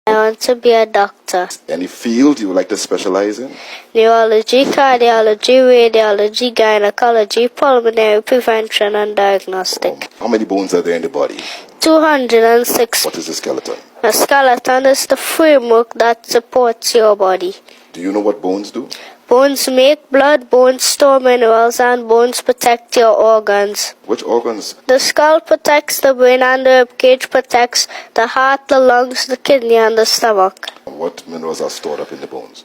I want to be a doctor. Any field you would like to specialize in? Neurology, cardiology, radiology, gynecology, pulmonary prevention and diagnostic. How many bones are there in the body? 206. What is the skeleton? A skeleton is the framework that supports your body. Do you know what bones do? Bones make blood, bones store minerals, and bones protect your organs. Which organs? The skull protects the brain, and the ribcage protects the heart, the lungs, the kidney, and the stomach. What minerals are stored up in the bones?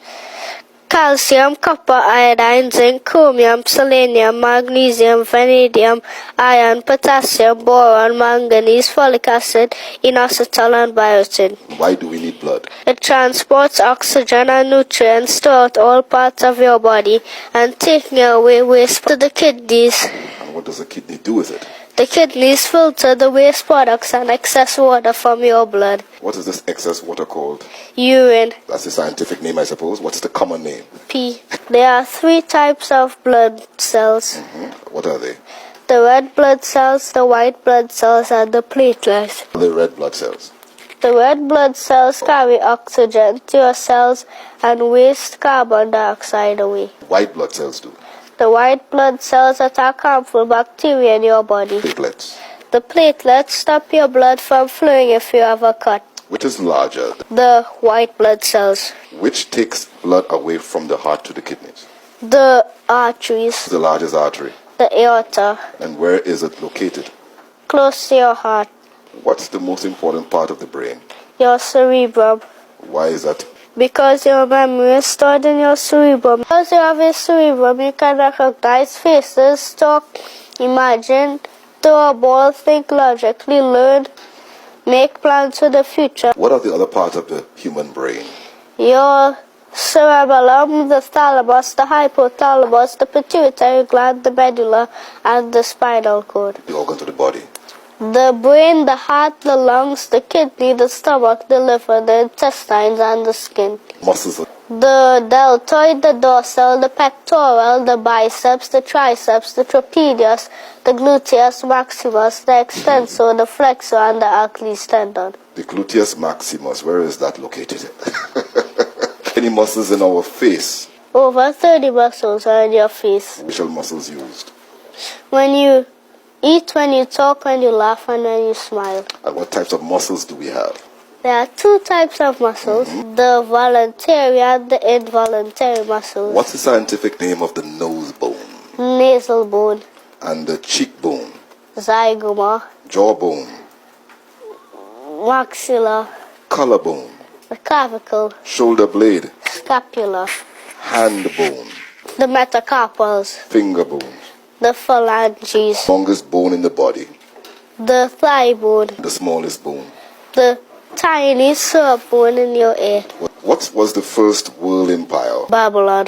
Calcium, copper, iodine, zinc, chromium, selenium, magnesium, vanadium, iron, potassium, boron, manganese, folic acid, inositol, and biotin. Why do we need blood? It transports oxygen and nutrients throughout all parts of your body and taking away waste to the kidneys. And what does the kidney do with it? The kidneys filter the waste products and excess water from your blood. What is this excess water called? Urine. That's the scientific name, I suppose. What's the common name? P. There are 3 types of blood cells. What are they? The red blood cells, the white blood cells, and the platelets. The red blood cells. The red blood cells carry oxygen to your cells and waste carbon dioxide away. White blood cells do. The white blood cells attack harmful bacteria in your body. Platelets. The platelets stop your blood from flowing if you have a cut. Which is larger? The white blood cells. Which takes blood away from the heart to the kidneys? The arteries. The largest artery. The aorta. And where is it located? Close to your heart. What's the most important part of the brain? Your cerebrum. Why is that? Because your memory is stored in your cerebrum. Because you have a cerebrum, you can recognize faces, talk, imagine, throw a ball, think logically, learn, make plans for the future. What are the other parts of the human brain? Your cerebellum, the thalamus, the hypothalamus, the pituitary gland, the medulla, and the spinal cord. The organs of the body. The brain, the heart, the lungs, the kidney, the stomach, the liver, the intestines, and the skin. Muscles. The deltoid, the dorsal, the pectoral, the biceps, the triceps, the trapezius, the gluteus maximus, the extensor, the flexor, and the Achilles tendon. The gluteus maximus, where is that located? Any muscles in our face? Over 30 muscles are in your face. Which are muscles used? When you eat, when you talk, when you laugh, and when you smile. And what types of muscles do we have? There are 2 types of muscles, the voluntary and the involuntary muscles. What's the scientific name of the nose bone? Nasal bone. And the cheekbone? Zygoma. Jawbone? Muscular. Collarbone? The clavicle. Shoulder blade? Scapula. Hand bone? The metacarpals. Finger bone? The phalanges. Longest bone in the body? The thigh bone. The smallest bone? The tiny syrup bone in your ear. What was the first world empire? Babylon.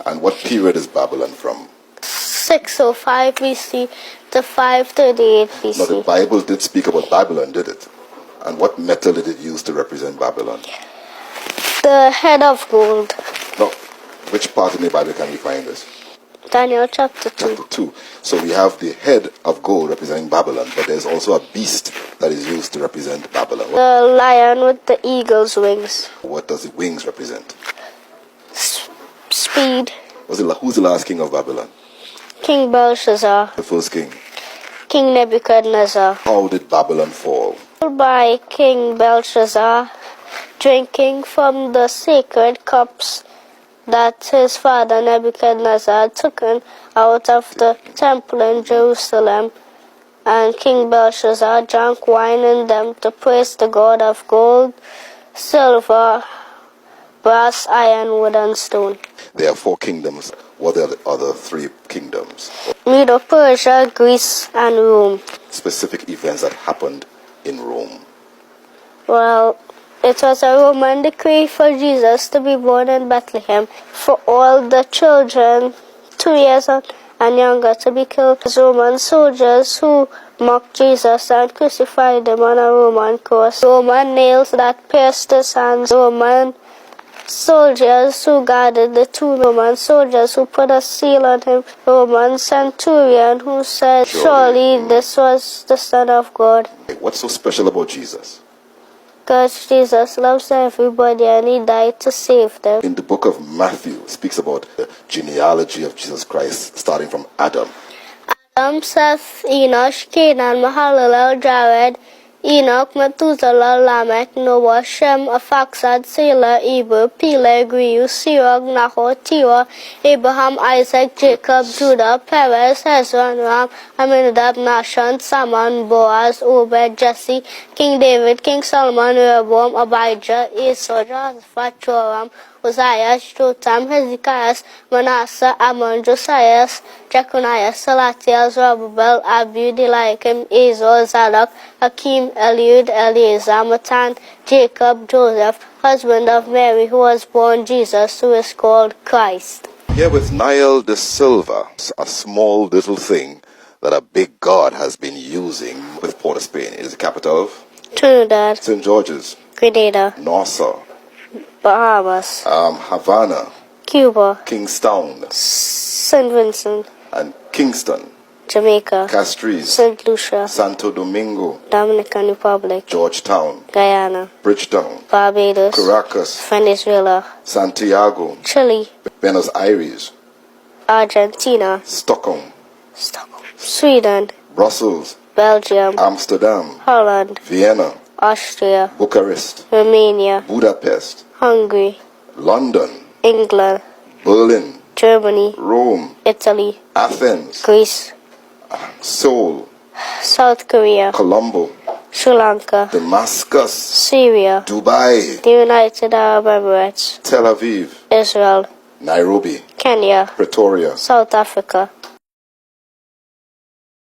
And what period is Babylon from? 605 BC to 538 BC. Now the Bible did speak about Babylon, did it? And what metal did it use to represent Babylon? The head of gold. Now, which part in the Bible can we find this? Daniel chapter 2. Chapter 2. So we have the head of gold representing Babylon, but there's also a beast that is used to represent Babylon. The lion with the eagle's wings. What does the wings represent? Speed. Who's the last king of Babylon? King Belshazzar. The first king. King Nebuchadnezzar. How did Babylon fall? By King Belshazzar drinking from the sacred cups that his father Nebuchadnezzar had taken out of the temple in Jerusalem, and King Belshazzar drank wine in them to praise the God of gold, silver, brass, iron, wood, and stone. There are 4 kingdoms. What are the other 3 kingdoms? Medo-Persia, Greece, and Rome. Specific events that happened in Rome. Well, it was a Roman decree for Jesus to be born in Bethlehem, for all the children 2 years and younger to be killed. Roman soldiers who mocked Jesus and crucified him on a Roman cross. Roman nails that pierced his hands. Roman soldiers who guarded the 2 Roman soldiers who put a seal on him. Roman centurion who said, surely this was the Son of God. What's so special about Jesus? Because Jesus loves everybody and he died to save them. In the book of Matthew, it speaks about the genealogy of Jesus Christ, starting from Adam. Adam, Seth, Enosh, Canaan, Mahalalel, Jared, Enoch, Methuselah, Lamech, Noah, Shem, Arphaxad, Selah, Eber, Peleg, Reu, Sirach, Nahor, Terah, Abraham, Isaac, Jacob, Judah, Perez, Hezron, Ram, Amminadab, Nahshon, Salmon, Boaz, Obed, Jesse, King David, King Solomon, Rehoboam, Abijah, Asa, Jehoshaphat, Joram, Uzziah, Jotham, Hezekiah, Manasseh, Ammon, Josiah, Jeconiah, Salatiel, Zerubbabel, Abud, Eliakim, Azor, Zadok, Hakim, Eliud, Eleazar, Matan, Jacob, Joseph, husband of Mary, who was born Jesus, who is called Christ. Here with Niyel DeSilva, a small little thing that a big God has been using with Port of Spain. It is the capital of Trinidad, St. George's, Grenada, Nassau, Bahamas, Havana, Cuba, Kingstown, St. Vincent, and Kingston, Jamaica, Castries, St. Lucia, Santo Domingo, Dominican Republic, Georgetown, Guyana, Bridgetown, Barbados, Caracas, Venezuela, Santiago, Chile, Buenos Aires, Argentina, Stockholm, Sweden, Brussels, Belgium, Amsterdam, Holland, Vienna, Austria, Bucharest, Romania, Budapest, Hungary, London, England, Berlin, Germany, Rome, Italy, Athens, Greece, Seoul, South Korea, Colombo, Sri Lanka, Damascus, Syria, Dubai, the United Arab Emirates, Tel Aviv, Israel, Nairobi, Kenya, Pretoria, South Africa,